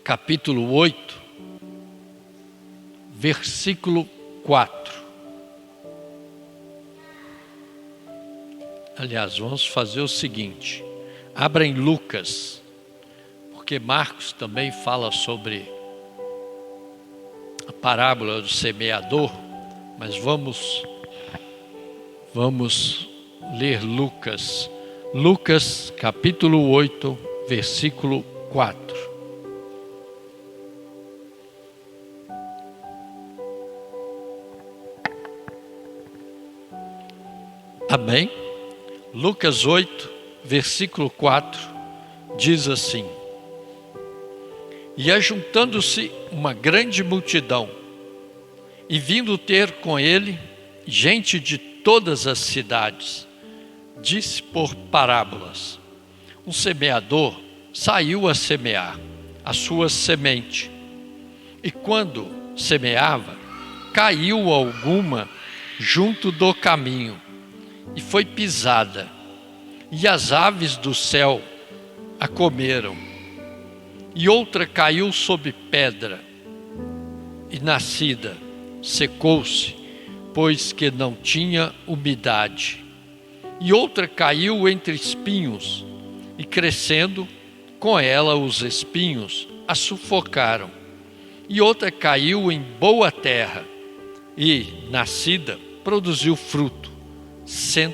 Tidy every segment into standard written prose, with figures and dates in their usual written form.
capítulo 8, versículo 4. Aliás, vamos fazer o seguinte: abra em Lucas, porque Marcos também fala sobre a parábola do semeador, mas vamos ler Lucas. Lucas capítulo 8, versículo 4. Amém? Lucas 8, versículo 4, diz assim: E ajuntando-se uma grande multidão, e vindo ter com ele gente de todas as cidades, disse por parábolas: Um semeador saiu a semear a sua semente, e quando semeava, caiu alguma junto do caminho, e foi pisada, e as aves do céu a comeram. E outra caiu sob pedra, e nascida, secou-se, pois que não tinha umidade. E outra caiu entre espinhos, e crescendo, com ela os espinhos a sufocaram. E outra caiu em boa terra, e, nascida, produziu fruto, 100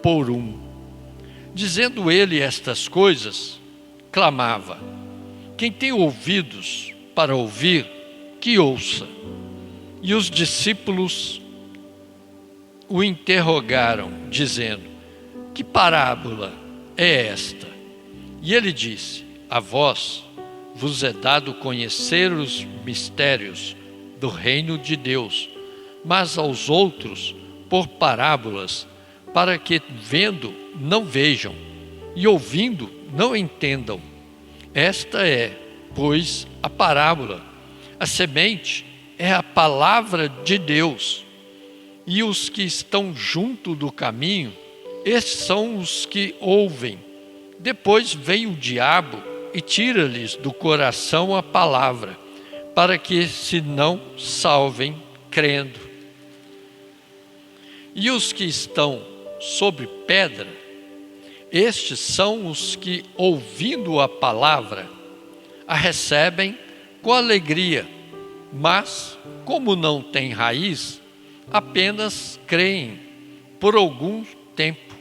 por 1. Dizendo ele estas coisas, clamava: Quem tem ouvidos para ouvir, que ouça. E os discípulos o interrogaram, dizendo: Que parábola é esta? E ele disse: A vós vos é dado conhecer os mistérios do reino de Deus, mas aos outros por parábolas, para que vendo não vejam, e ouvindo não entendam. Esta é, pois, a parábola. A semente é a palavra de Deus. E os que estão junto do caminho, estes são os que ouvem. Depois vem o diabo e tira-lhes do coração a palavra, para que se não salvem crendo. E os que estão sobre pedra, estes são os que, ouvindo a palavra, a recebem com alegria, mas, como não têm raiz, apenas creem por algum tempo,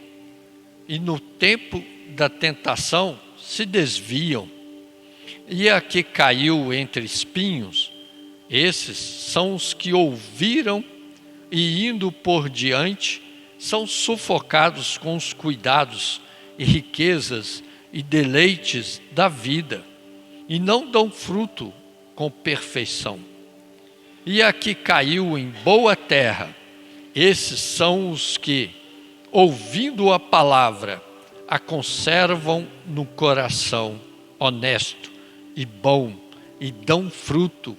e no tempo da tentação se desviam. E a que caiu entre espinhos, esses são os que ouviram e, indo por diante, são sufocados com os cuidados e riquezas e deleites da vida, e não dão fruto com perfeição. E a que caiu em boa terra, esses são os que, ouvindo a palavra, a conservam no coração honesto e bom, e dão fruto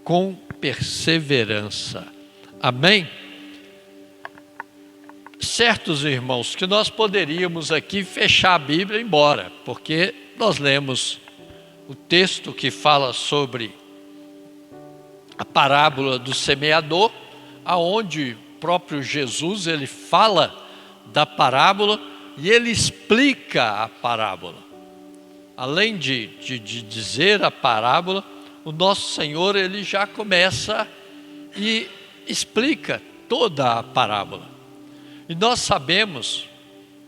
com perseverança. Amém? Certos irmãos, que nós poderíamos aqui fechar a Bíblia e ir embora, porque nós lemos o texto que fala sobre a parábola do semeador, aonde o próprio Jesus ele fala da parábola e ele explica a parábola. Além de dizer a parábola, o nosso Senhor ele já começa e explica toda a parábola. E nós sabemos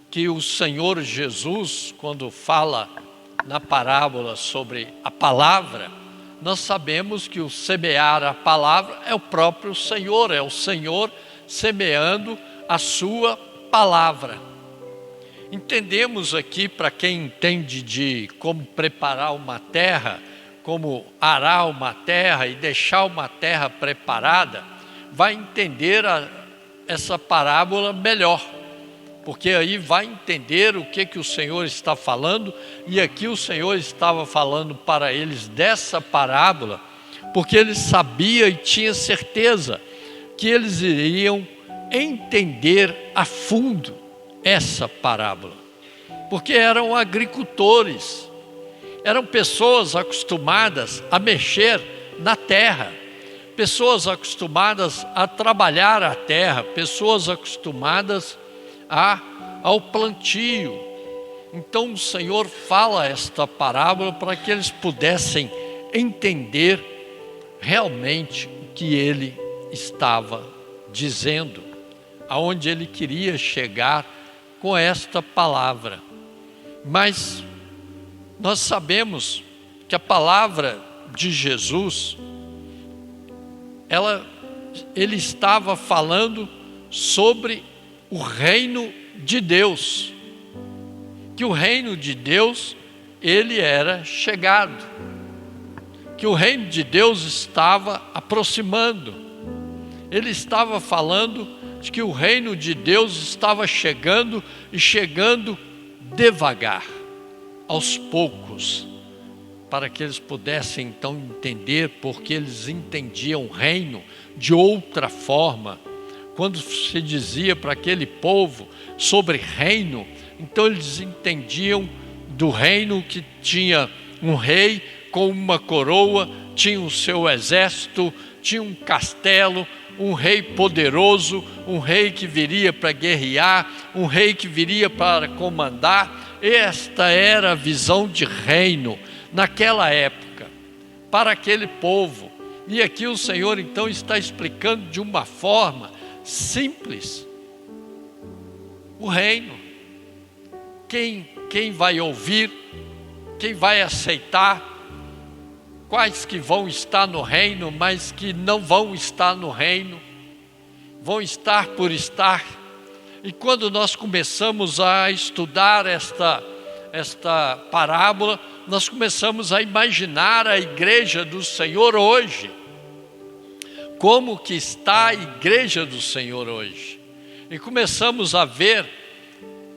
que o Senhor Jesus, quando fala na parábola sobre a palavra, nós sabemos que o semear a palavra é o próprio Senhor, é o Senhor semeando a sua palavra. Entendemos aqui, para quem entende de como preparar uma terra, como arar uma terra e deixar uma terra preparada, vai entender essa parábola melhor, porque aí vai entender o que o Senhor está falando. E aqui o Senhor estava falando para eles dessa parábola, porque ele sabia e tinha certeza que eles iriam entender a fundo essa parábola, porque eram agricultores, Eram pessoas acostumadas a mexer na terra, pessoas acostumadas a trabalhar a terra, pessoas acostumadas ao plantio. Então o Senhor fala esta parábola para que eles pudessem entender realmente o que ele estava dizendo, aonde ele queria chegar com esta palavra. Mas nós sabemos que a palavra de Jesus, ele estava falando sobre o reino de Deus, que o reino de Deus, ele era chegado, que o reino de Deus estava aproximando. Ele estava falando de que o reino de Deus estava chegando e chegando devagar, aos poucos, para que eles pudessem então entender, porque eles entendiam o reino de outra forma. Quando se dizia para aquele povo sobre reino, então eles entendiam do reino que tinha um rei com uma coroa, tinha o seu exército, tinha um castelo, um rei poderoso, um rei que viria para guerrear, um rei que viria para comandar. Esta era a visão de reino naquela época, para aquele povo. E aqui o Senhor então está explicando de uma forma simples o reino. Quem vai ouvir, quem vai aceitar, quais que vão estar no reino, mas que não vão estar no reino, vão estar por estar. E quando nós começamos a estudar esta parábola, nós começamos a imaginar a igreja do Senhor hoje. Como que está a igreja do Senhor hoje? E começamos a ver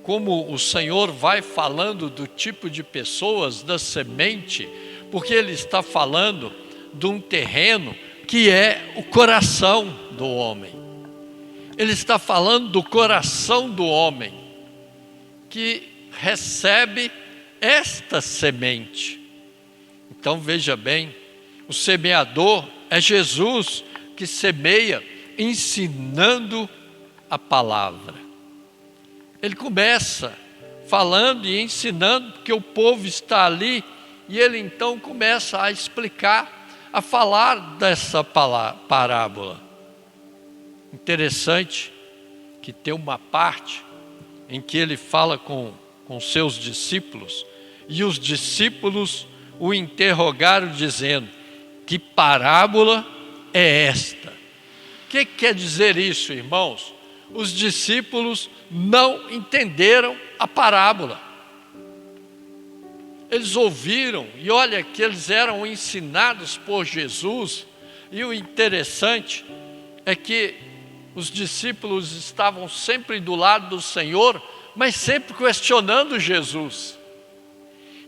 como o Senhor vai falando do tipo de pessoas, da semente, porque Ele está falando de um terreno que é o coração do homem. Ele está falando do coração do homem, que recebe esta semente. Então veja bem, o semeador é Jesus que semeia ensinando a palavra. Ele começa falando e ensinando, porque o povo está ali, e ele então começa a explicar, a falar dessa parábola. Interessante que tem uma parte em que ele fala com seus discípulos, e os discípulos o interrogaram dizendo: que parábola é esta? O que quer dizer isso, irmãos? Os discípulos não entenderam a parábola. Eles ouviram, e olha que eles eram ensinados por Jesus, e o interessante é que os discípulos estavam sempre do lado do Senhor, mas sempre questionando Jesus.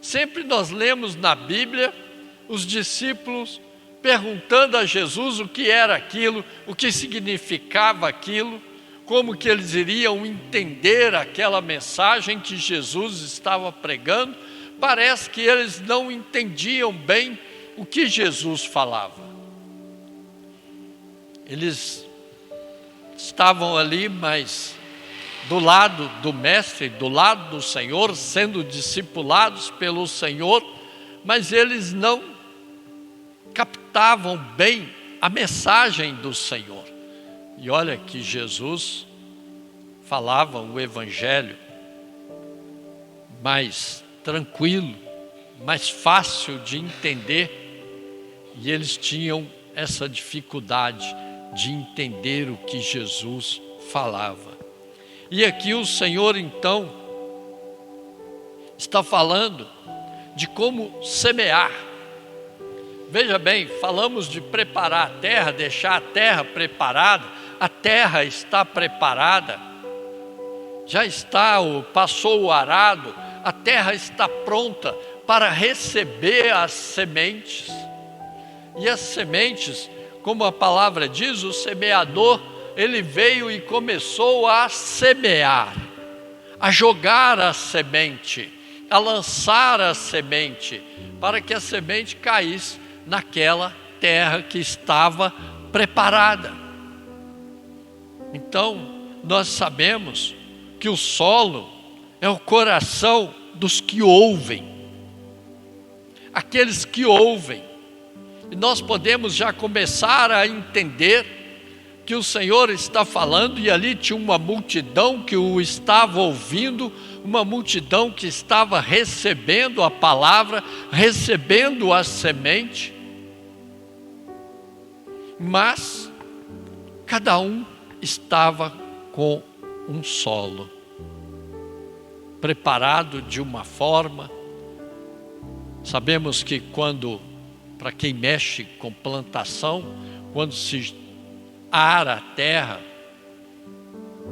Sempre nós lemos na Bíblia os discípulos perguntando a Jesus o que era aquilo, o que significava aquilo, como que eles iriam entender aquela mensagem que Jesus estava pregando. Parece que eles não entendiam bem o que Jesus falava. Eles estavam ali, mas do lado do Mestre, do lado do Senhor, sendo discipulados pelo Senhor, mas eles não captavam bem a mensagem do Senhor. E olha que Jesus falava o Evangelho mais tranquilo, mais fácil de entender, e eles tinham essa dificuldade de entender o que Jesus falava. E aqui o Senhor então está falando de como semear. Veja bem, falamos de preparar a terra, deixar a terra preparada. A terra está preparada, já está, passou o arado, a terra está pronta para receber as sementes. E as sementes, como a palavra diz, o semeador, ele veio e começou a semear, a jogar a semente. a lançar a semente, para que a semente caísse naquela terra que estava preparada. Então, nós sabemos que o solo é o coração dos que ouvem, aqueles que ouvem. E nós podemos já começar a entender que o Senhor está falando, e ali tinha uma multidão que o estava ouvindo, uma multidão que estava recebendo a palavra, recebendo a semente, mas cada um estava com um solo, preparado de uma forma. Sabemos que para quem mexe com plantação, quando se ara a terra,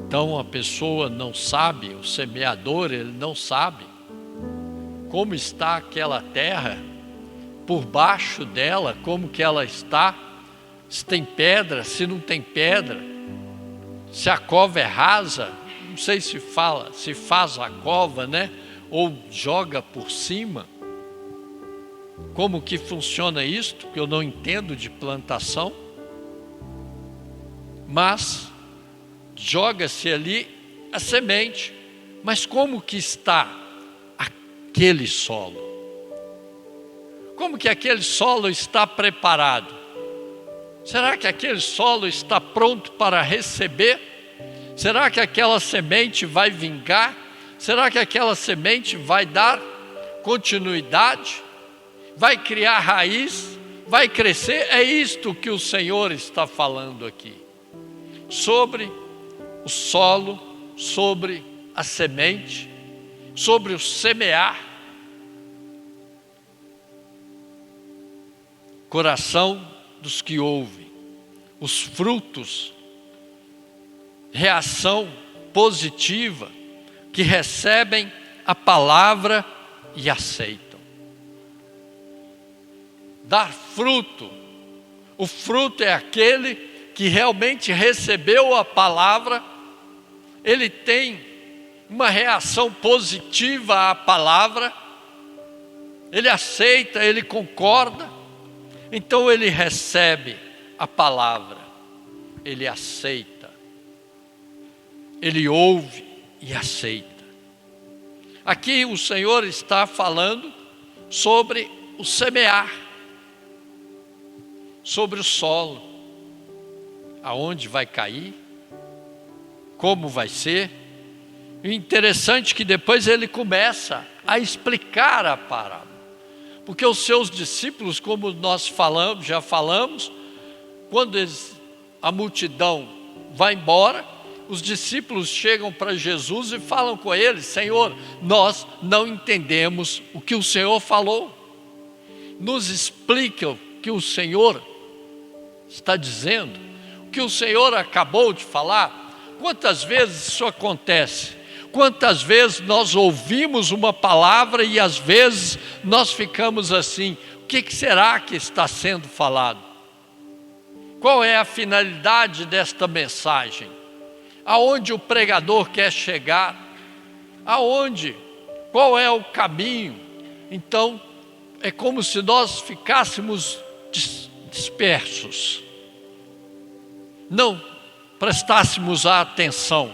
então a pessoa não sabe, o semeador, ele não sabe como está aquela terra, por baixo dela, como que ela está, se tem pedra, se não tem pedra, se a cova é rasa, não sei se faz a cova, né? Ou joga por cima. Como que funciona isto? Que eu não entendo de plantação. Mas joga-se ali a semente. Mas como que está aquele solo? Como que aquele solo está preparado? Será que aquele solo está pronto para receber? Será que aquela semente vai vingar? Será que aquela semente vai dar continuidade? Vai criar raiz? Vai crescer? É isto que o Senhor está falando aqui. Sobre o solo, sobre a semente, sobre o semear. Coração dos que ouvem, os frutos, reação positiva, que recebem a palavra e aceitam. Dar fruto, o fruto é aquele que realmente recebeu a palavra, ele tem uma reação positiva à palavra, ele aceita, ele concorda, então ele recebe a palavra, ele aceita, ele ouve e aceita. Aqui o Senhor está falando sobre o semear, sobre o solo, aonde vai cair, como vai ser. E interessante que depois ele começa a explicar a parábola, porque os seus discípulos, como nós já falamos, quando a multidão vai embora, os discípulos chegam para Jesus e falam com ele: Senhor, nós não entendemos o que o Senhor falou, nos explica o que o Senhor está dizendo, o que o Senhor acabou de falar. Quantas vezes isso acontece? Quantas vezes nós ouvimos uma palavra e às vezes nós ficamos assim: o que será que está sendo falado? Qual é a finalidade desta mensagem? Aonde o pregador quer chegar? Aonde? Qual é o caminho? Então, é como se nós ficássemos dispersos, não prestássemos a atenção.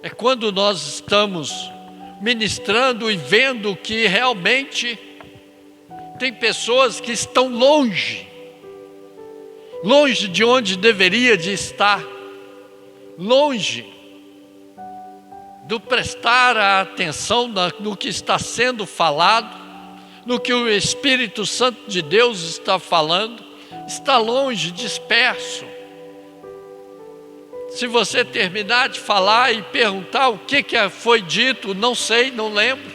É quando nós estamos ministrando e vendo que realmente tem pessoas que estão longe de onde deveria de estar, longe do prestar a atenção no que está sendo falado, no que o Espírito Santo de Deus está falando, está longe, disperso. Se você terminar de falar e perguntar o que foi dito, não sei, não lembro.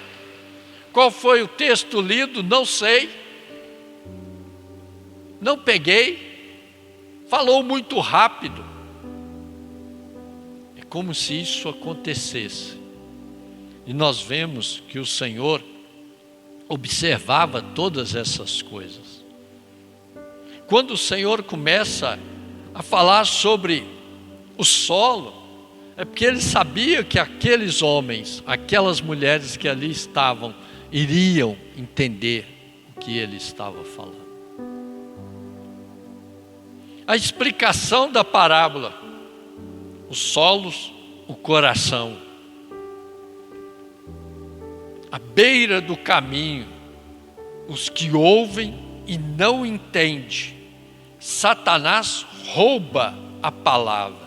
Qual foi o texto lido, não sei. Não peguei. Falou muito rápido. É como se isso acontecesse. E nós vemos que o Senhor observava todas essas coisas. Quando o Senhor começa a falar sobre o solo, É porque ele sabia que aqueles homens, aquelas mulheres que ali estavam, iriam entender o que ele estava falando. A explicação da parábola: os solos, o coração. À beira do caminho, os que ouvem e não entendem. Satanás rouba a palavra.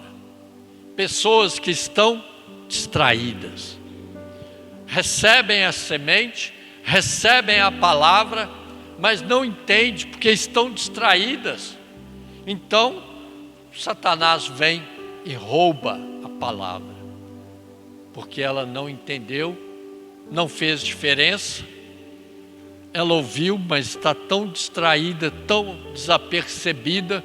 Pessoas que estão distraídas. Recebem a semente, recebem a palavra, mas não entendem porque estão distraídas. Então, Satanás vem e rouba a palavra. Porque ela não entendeu, não fez diferença. Ela ouviu, mas está tão distraída, tão desapercebida,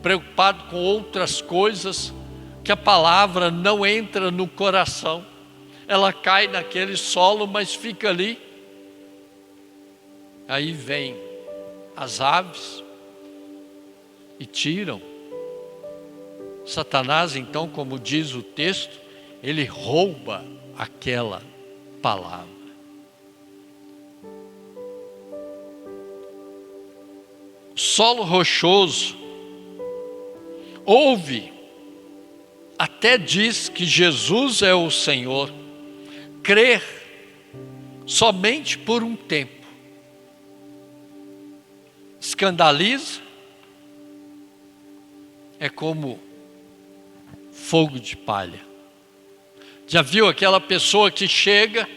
preocupada com outras coisas, que a palavra não entra no coração. Ela cai naquele solo, mas fica ali. Aí vem as aves e tiram. Satanás, então, como diz o texto, ele rouba aquela palavra. Solo rochoso, ouve, até diz que Jesus é o Senhor, crer somente por um tempo, escandaliza, é como fogo de palha. Já viu aquela pessoa que chega,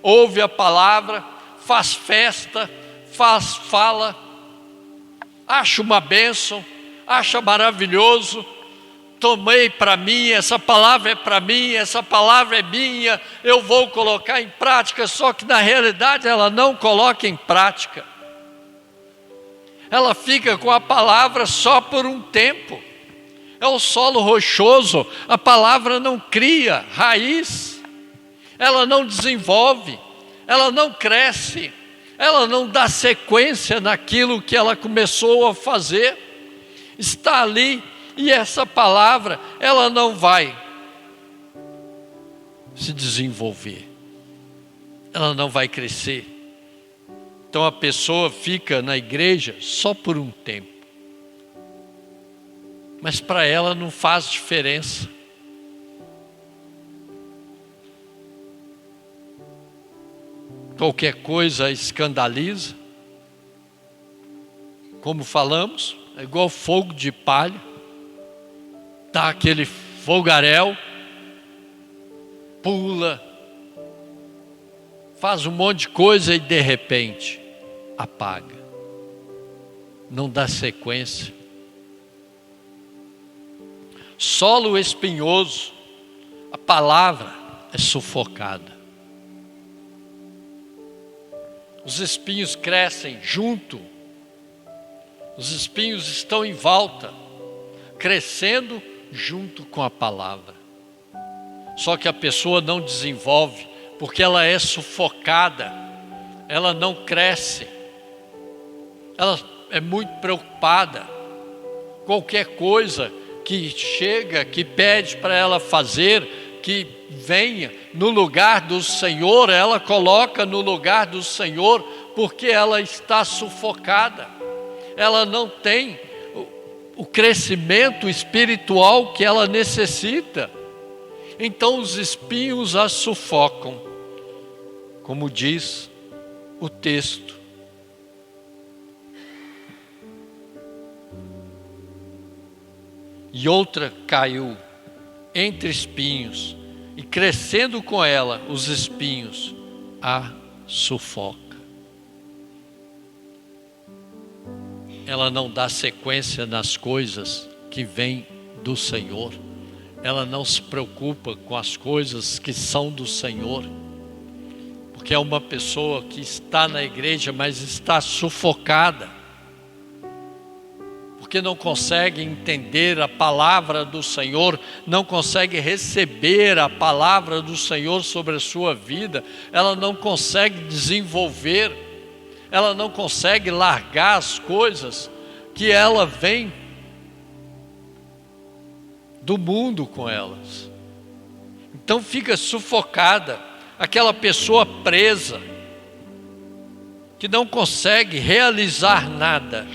ouve a palavra, faz festa, fala, acha uma bênção, acha maravilhoso, tomei para mim, essa palavra é para mim, essa palavra é minha, eu vou colocar em prática, só que na realidade ela não coloca em prática. Ela fica com a palavra só por um tempo. É o solo rochoso, a palavra não cria raiz, ela não desenvolve, ela não cresce, ela não dá sequência naquilo que ela começou a fazer. Está ali, e essa palavra, ela não vai se desenvolver, ela não vai crescer. Então a pessoa fica na igreja só por um tempo, mas para ela não faz diferença. Qualquer coisa escandaliza. Como falamos, é igual fogo de palha. Dá aquele fogaréu, pula, faz um monte de coisa e de repente apaga. Não dá sequência. Solo espinhoso, a palavra é sufocada. Os espinhos crescem junto, os espinhos estão em volta, crescendo junto com a palavra. Só que a pessoa não desenvolve, porque ela é sufocada, ela não cresce, ela é muito preocupada. Qualquer coisa que chega, que pede para ela fazer, que venha no lugar do Senhor, ela coloca no lugar do Senhor, porque ela está sufocada, ela não tem o crescimento espiritual que ela necessita. Então os espinhos a sufocam, como diz o texto. E outra caiu entre espinhos, e crescendo com ela, os espinhos a sufoca. Ela não dá sequência nas coisas que vêm do Senhor. Ela não se preocupa com as coisas que são do Senhor. Porque é uma pessoa que está na igreja, mas está sufocada. Porque não consegue entender a palavra do Senhor, não consegue receber a palavra do Senhor sobre a sua vida, ela não consegue desenvolver, ela não consegue largar as coisas que ela vem do mundo com elas. Então fica sufocada, aquela pessoa presa, que não consegue realizar nada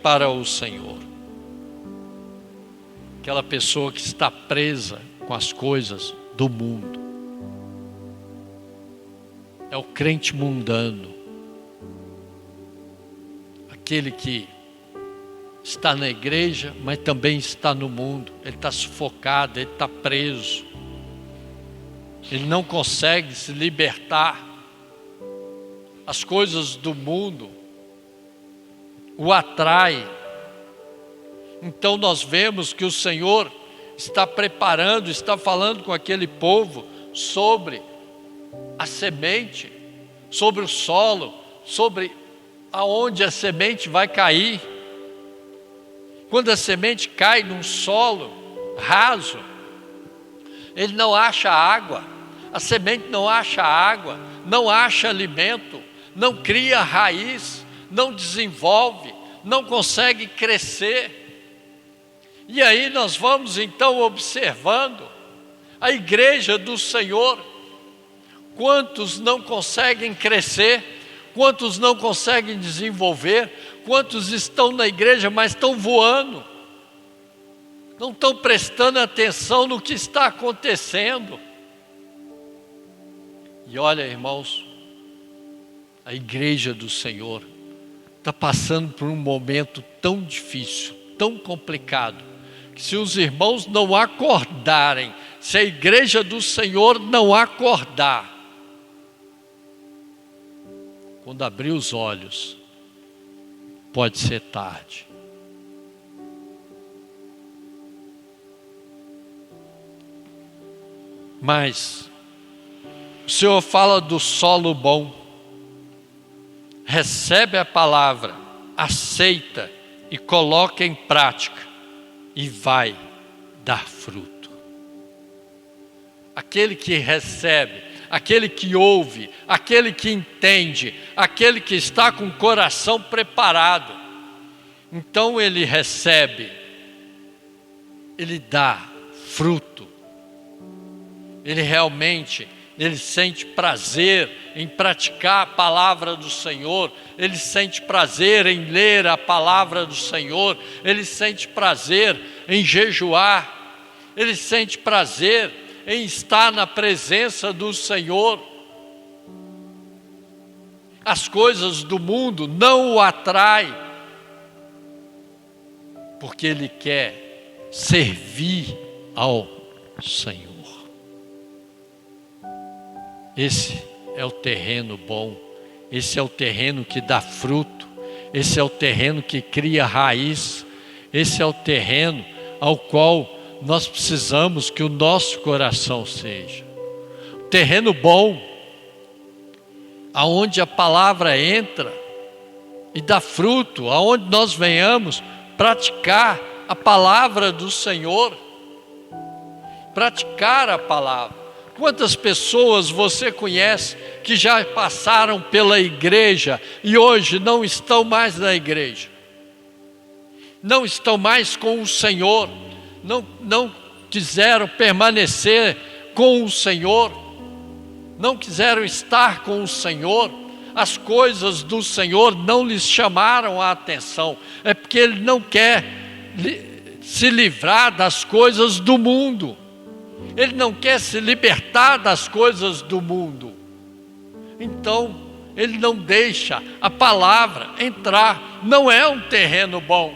para o Senhor. Aquela pessoa que está presa com as coisas do mundo. É o crente mundano. Aquele que está na igreja, mas também está no mundo. Ele está sufocado, ele está preso. Ele não consegue se libertar. As coisas do mundo o atraem. Então nós vemos que o Senhor está preparando, está falando com aquele povo sobre a semente, sobre o solo, sobre aonde a semente vai cair. Quando a semente cai num solo raso, ele não acha água, a semente não acha água, não acha alimento, não cria raiz, não desenvolve, não consegue crescer. E aí nós vamos então observando a igreja do Senhor. Quantos não conseguem crescer, quantos não conseguem desenvolver, quantos estão na igreja, mas estão voando, não estão prestando atenção no que está acontecendo. E olha, irmãos, a igreja do Senhor está passando por um momento tão difícil, tão complicado, que se os irmãos não acordarem, se a igreja do Senhor não acordar, quando abrir os olhos, pode ser tarde. Mas o Senhor fala do solo bom. Recebe a palavra, aceita e coloca em prática e vai dar fruto. Aquele que recebe, aquele que ouve, aquele que entende, aquele que está com o coração preparado, então ele recebe, ele dá fruto. Ele sente prazer em praticar a palavra do Senhor, ele sente prazer em ler a palavra do Senhor, ele sente prazer em jejuar, ele sente prazer em estar na presença do Senhor. As coisas do mundo não o atraem, porque ele quer servir ao Senhor. Esse é o terreno bom, esse é o terreno que dá fruto, esse é o terreno que cria raiz, esse é o terreno ao qual nós precisamos que o nosso coração seja. O terreno bom, aonde a palavra entra e dá fruto, aonde nós venhamos praticar a palavra do Senhor, praticar a palavra. Quantas pessoas você conhece que já passaram pela igreja e hoje não estão mais na igreja? Não estão mais com o Senhor, não quiseram permanecer com o Senhor, não quiseram estar com o Senhor, as coisas do Senhor não lhes chamaram a atenção, é porque Ele não quer se livrar das coisas do mundo. Ele não quer se libertar das coisas do mundo. Então, ele não deixa a palavra entrar. Não é um terreno bom.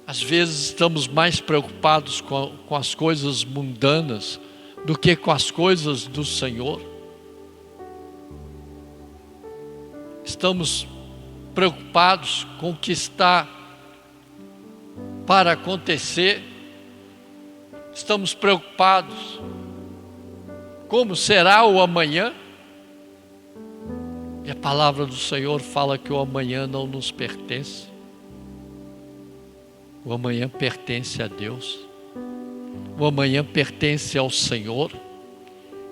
Às vezes estamos mais preocupados com as coisas mundanas do que com as coisas do Senhor. Estamos preocupados com o que está para acontecer, estamos preocupados como será o amanhã, e a palavra do Senhor fala que o amanhã não nos pertence, o amanhã pertence a Deus, o amanhã pertence ao Senhor.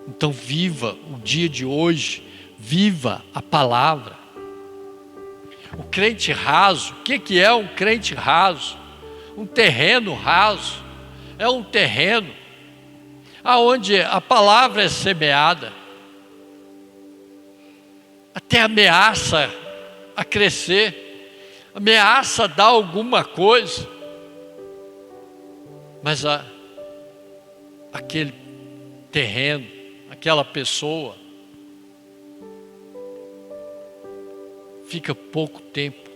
Então viva o dia de hoje, viva a palavra. O crente raso, o que é um crente raso? um terreno raso, é um terreno aonde a palavra é semeada, até ameaça a crescer, ameaça a dar alguma coisa, mas aquele terreno, aquela pessoa, fica pouco tempo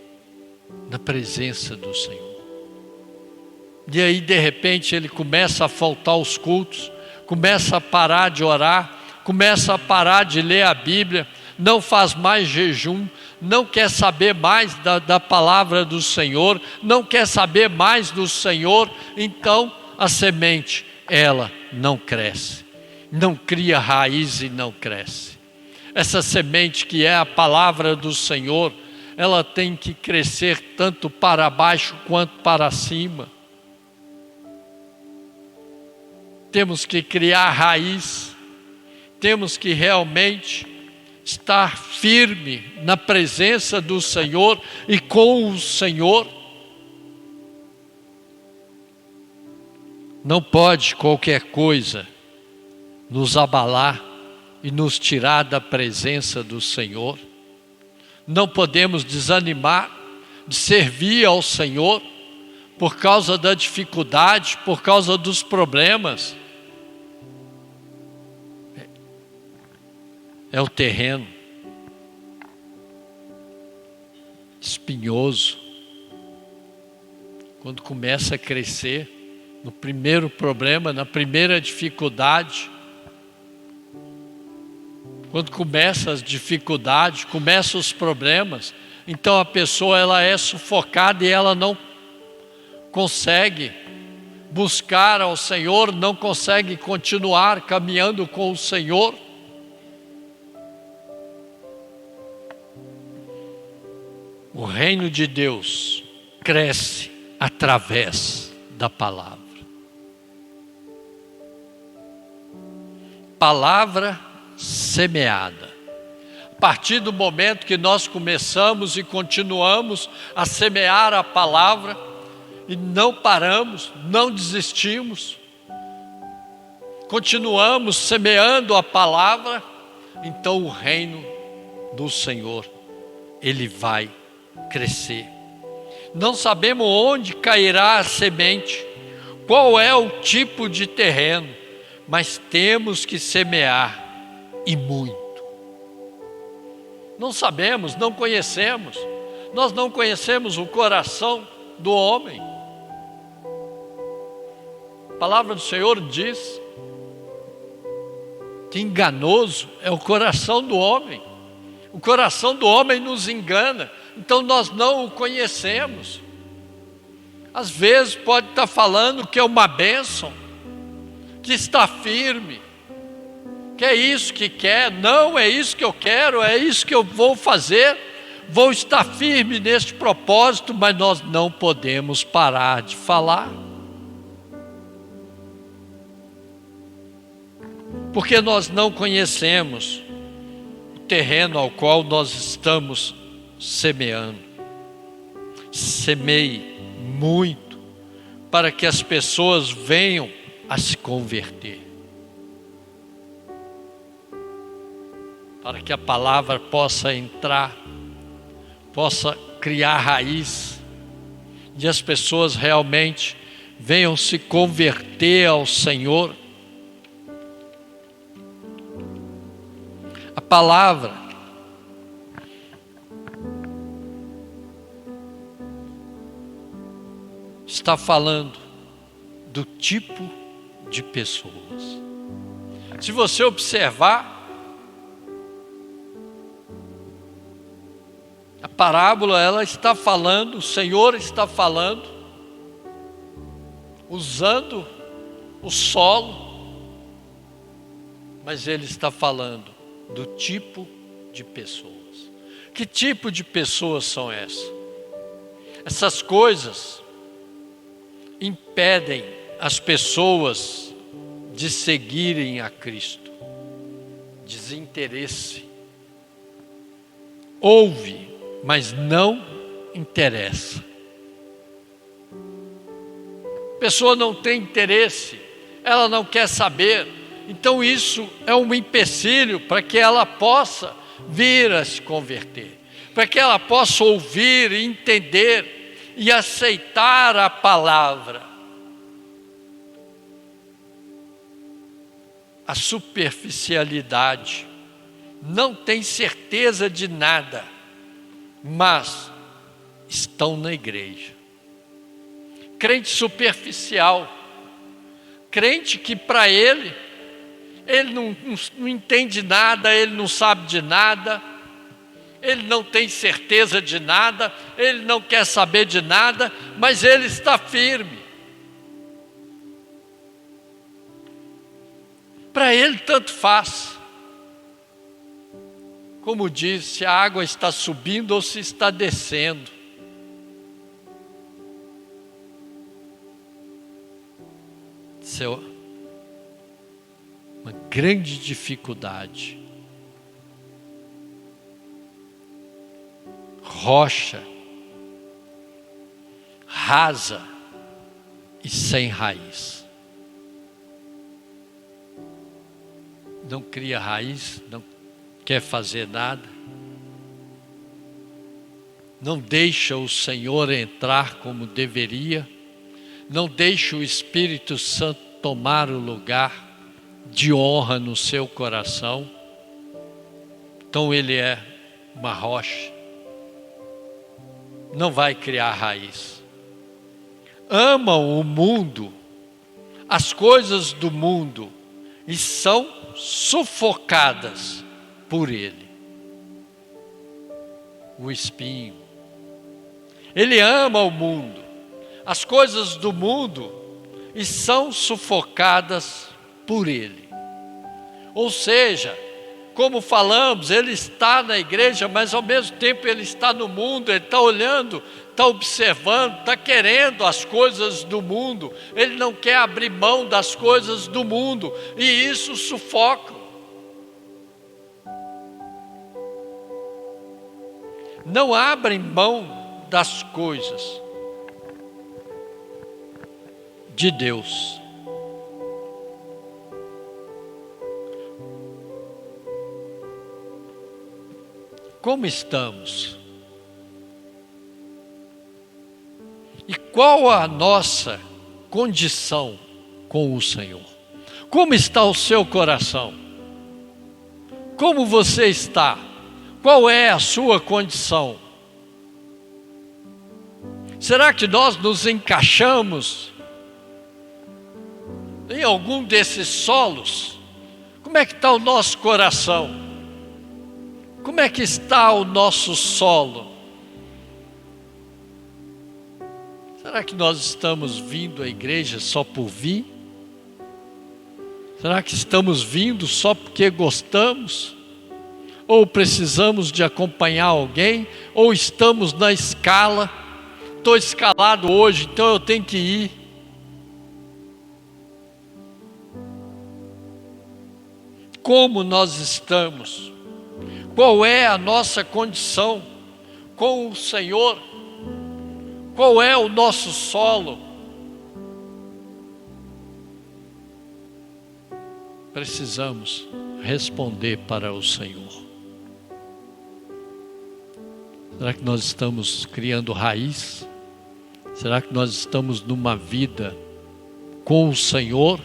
na presença do Senhor. E aí, de repente, ele começa a faltar aos cultos, começa a parar de orar, começa a parar de ler a Bíblia, não faz mais jejum, não quer saber mais da palavra do Senhor, não quer saber mais do Senhor. Então a semente, ela não cresce, não cria raiz e não cresce. Essa semente que é a palavra do Senhor, ela tem que crescer tanto para baixo quanto para cima. Temos que criar raiz, temos que realmente estar firme na presença do Senhor e com o Senhor. Não pode qualquer coisa nos abalar e nos tirar da presença do Senhor. Não podemos desanimar de servir ao Senhor por causa da dificuldade, por causa dos problemas. É o terreno espinhoso. Quando começa a crescer, no primeiro problema, na primeira dificuldade, quando começa as dificuldades, começam os problemas, então a pessoa ela é sufocada e ela não consegue buscar ao Senhor, não consegue continuar caminhando com o Senhor. O reino de Deus cresce através da palavra. Palavra semeada. A partir do momento que nós começamos e continuamos a semear a palavra, e não paramos, não desistimos, continuamos semeando a palavra, então o reino do Senhor, ele vai crescer. Não sabemos onde cairá a semente, qual é o tipo de terreno, mas temos que semear, e muito. Não sabemos, não conhecemos, nós não conhecemos o coração do homem. A palavra do Senhor diz que enganoso é o coração do homem. O coração do homem nos engana, então nós não o conhecemos. Às vezes pode estar falando que é uma bênção, que está firme, que é isso que quer, não é isso que eu quero, é isso que eu vou fazer, vou estar firme neste propósito, mas nós não podemos parar de falar. Porque nós não conhecemos o terreno ao qual nós estamos semeando. Semeie muito para que as pessoas venham a se converter. Para que a palavra possa entrar, possa criar raiz, e as pessoas realmente venham se converter ao Senhor. A palavra está falando do tipo de pessoas. Se você observar, a parábola ela está falando, o Senhor está falando, usando o solo, mas Ele está falando do tipo de pessoas. Que tipo de pessoas são essas? Essas coisas impedem as pessoas de seguirem a Cristo. Desinteresse. Ouve, mas não interessa. A pessoa não tem interesse, ela não quer saber. Então isso é um empecilho para que ela possa vir a se converter, para que ela possa ouvir, entender e aceitar a palavra. A superficialidade, não tem certeza de nada, mas estão na igreja. Crente superficial, crente que para ele não entende nada, ele não sabe de nada, ele não tem certeza de nada, ele não quer saber de nada, mas ele está firme. Para ele tanto faz. Como diz, se a água está subindo ou se está descendo. Isso é uma grande dificuldade. Rocha, rasa e sem raiz. Não cria raiz, não quer fazer nada. Não deixa o Senhor entrar como deveria. Não deixa o Espírito Santo tomar o lugar de honra no seu coração. Então ele é uma rocha. Não vai criar raiz. Amam o mundo, as coisas do mundo, e são sufocadas por ele. O espinho. Ele ama o mundo, as coisas do mundo, e são sufocadas por ele. Ou seja, como falamos, ele está na igreja, mas ao mesmo tempo ele está no mundo, ele está olhando, está observando, está querendo as coisas do mundo, ele não quer abrir mão das coisas do mundo, e isso sufoca. Não abrem mão das coisas de Deus. Como estamos? E qual a nossa condição com o Senhor? Como está o seu coração? Como você está? Qual é a sua condição? Será que nós nos encaixamos em algum desses solos? Como é que está o nosso coração? Como é que está o nosso solo? Será que nós estamos vindo à igreja só por vir? Será que estamos vindo só porque gostamos? Ou precisamos de acompanhar alguém? Ou estamos na escala? Estou escalado hoje, então eu tenho que ir. Como nós estamos? Qual é a nossa condição com o Senhor? Qual é o nosso solo? Precisamos responder para o Senhor. Será que nós estamos criando raiz? Será que nós estamos numa vida com o Senhor?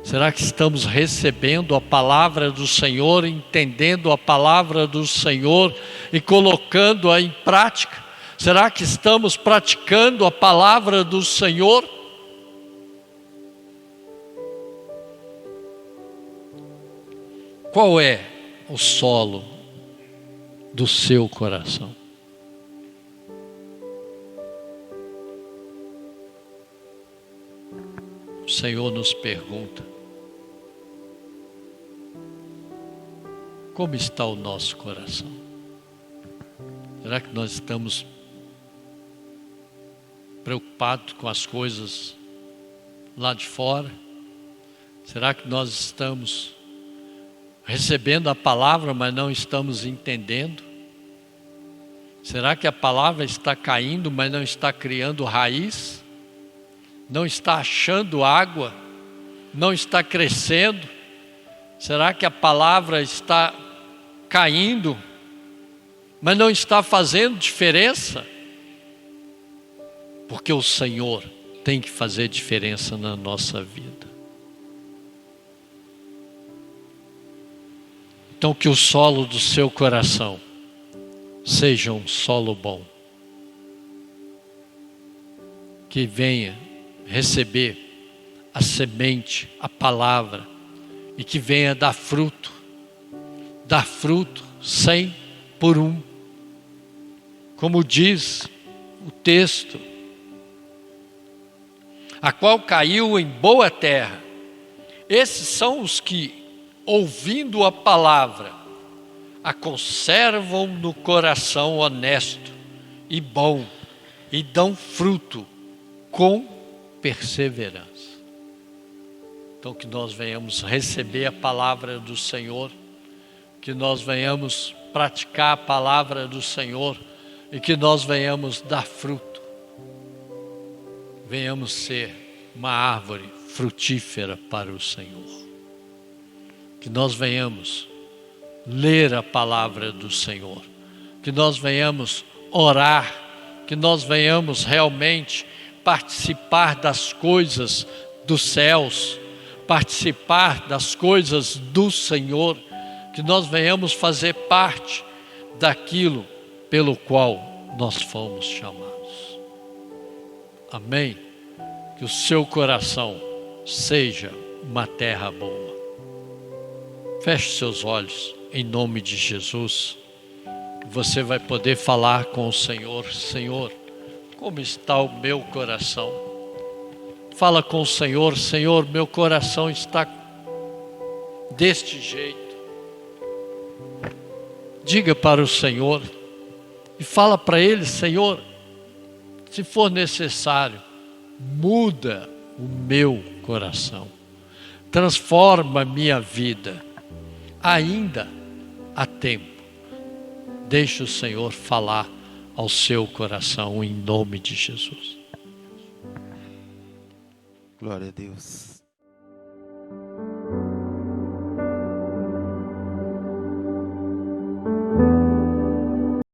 Será que estamos recebendo a palavra do Senhor, entendendo a palavra do Senhor e colocando-a em prática? Será que estamos praticando a palavra do Senhor? Qual é o solo do seu coração? O Senhor nos pergunta: como está o nosso coração? Será que nós estamos preocupados com as coisas lá de fora? Será que nós estamos recebendo a palavra, mas não estamos entendendo? Será que a palavra está caindo, mas não está criando raiz? Não está achando água? Não está crescendo? Será que a palavra está caindo, mas não está fazendo diferença? Porque o Senhor tem que fazer diferença na nossa vida. Então que o solo do seu coração seja um solo bom. Que venha receber a semente, a palavra, e que venha dar fruto 100 por 1. Como diz o texto, a qual caiu em boa terra. Esses são os que, ouvindo a palavra, a conservam no coração honesto e bom, e dão fruto com perseverança. Então que nós venhamos receber a palavra do Senhor, que nós venhamos praticar a palavra do Senhor, e que nós venhamos dar fruto. Venhamos ser uma árvore frutífera para o Senhor. Que nós venhamos ler a palavra do Senhor. Que nós venhamos orar. Que nós venhamos realmente participar das coisas dos céus. Participar das coisas do Senhor. Que nós venhamos fazer parte daquilo pelo qual nós fomos chamados. Amém? Que o seu coração seja uma terra boa. Feche seus olhos em nome de Jesus. Você vai poder falar com o Senhor. Senhor, como está o meu coração? Fala com o Senhor. Senhor, meu coração está deste jeito. Diga para o Senhor e fala para Ele: Senhor, se for necessário, muda o meu coração, transforma a minha vida. Ainda há tempo. Deixe o Senhor falar ao seu coração em nome de Jesus. Glória a Deus.